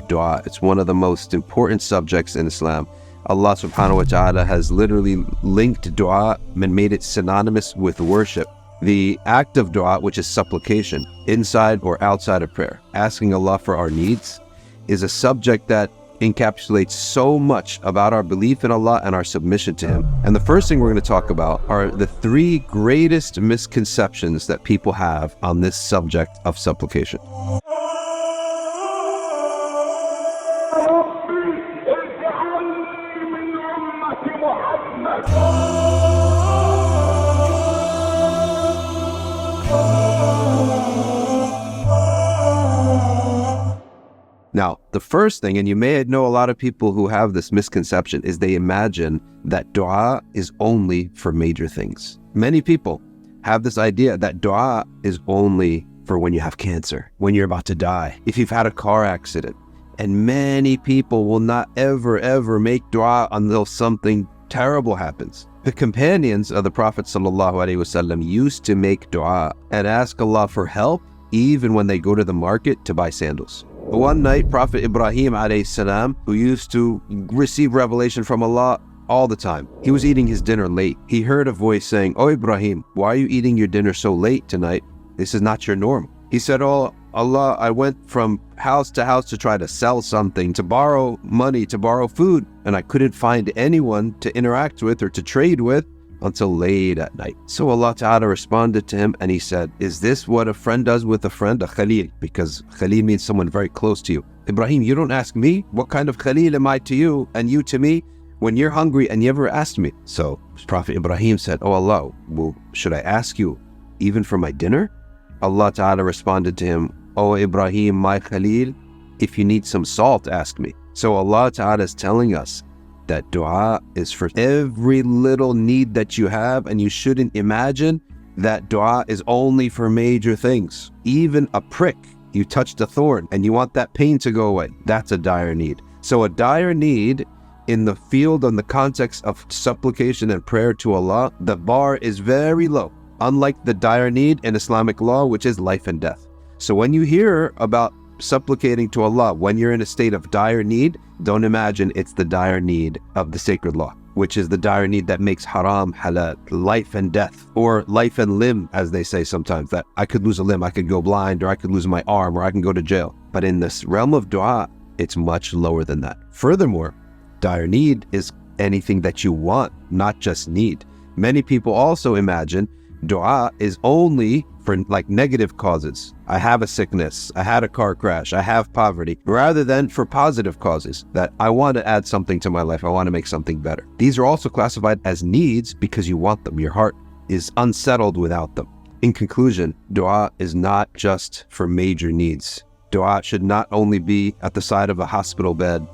dua. It's one of the most important subjects in Islam. Allah subhanahu wa ta'ala has literally linked dua and made it synonymous with worship. The act of dua, which is supplication, inside or outside of prayer, asking Allah for our needs, is a subject that encapsulates so much about our belief in Allah and our submission to Him. And the first thing we're going to talk about are the three greatest misconceptions that people have on this subject of supplication. Now, the first thing, and you may know a lot of people who have this misconception, is they imagine that dua is only for major things. Many people have this idea that dua is only for when you have cancer, when you're about to die, if you've had a car accident. And many people will not ever make dua until something terrible happens. The companions of the Prophet ﷺ used to make dua and ask Allah for help even when they go to the market to buy sandals. One night, Prophet Ibrahim ﷺ, who used to receive revelation from Allah all the time, he was eating his dinner late. He heard a voice saying, "Oh Ibrahim, why are you eating your dinner so late tonight? This is not your norm." He said, "Oh Allah, I went from house to house to try to sell something, to borrow money, to borrow food, and I couldn't find anyone to interact with or to trade with until late at night." So Allah Ta'ala responded to him and He said, "Is this what a friend does with a friend? A Khalil," because Khalil means someone very close to you. "Ibrahim, you don't ask me? What kind of Khalil am I to you and you to me when you're hungry and you never asked me?" So Prophet Ibrahim said, "Oh Allah, well, should I ask you even for my dinner?" Allah Ta'ala responded to him, "Oh Ibrahim, my Khalil, if you need some salt, ask me." So Allah Ta'ala is telling us that dua is for every little need that you have, and you shouldn't imagine that dua is only for major things. Even a prick, you touched a thorn and you want that pain to go away, that's a dire need. So a dire need in the field, on the context of supplication and prayer to Allah, the bar is very low, unlike the dire need in Islamic law, which is life and death. So when you hear about supplicating to Allah when you're in a state of dire need, don't imagine it's the dire need of the sacred law, which is the dire need that makes haram halal, life and death, or life and limb, as they say sometimes, that I could lose a limb, I could go blind, or I could lose my arm, or I can go to jail. But in this realm of dua, it's much lower than that. Furthermore, dire need is anything that you want, not just need. Many people also imagine dua is only for like negative causes. I have a sickness, I had a car crash, I have poverty, rather than for positive causes, that I want to add something to my life, I want to make something better. These are also classified as needs because you want them. Your heart is unsettled without them. In conclusion, dua is not just for major needs. Dua should not only be at the side of a hospital bed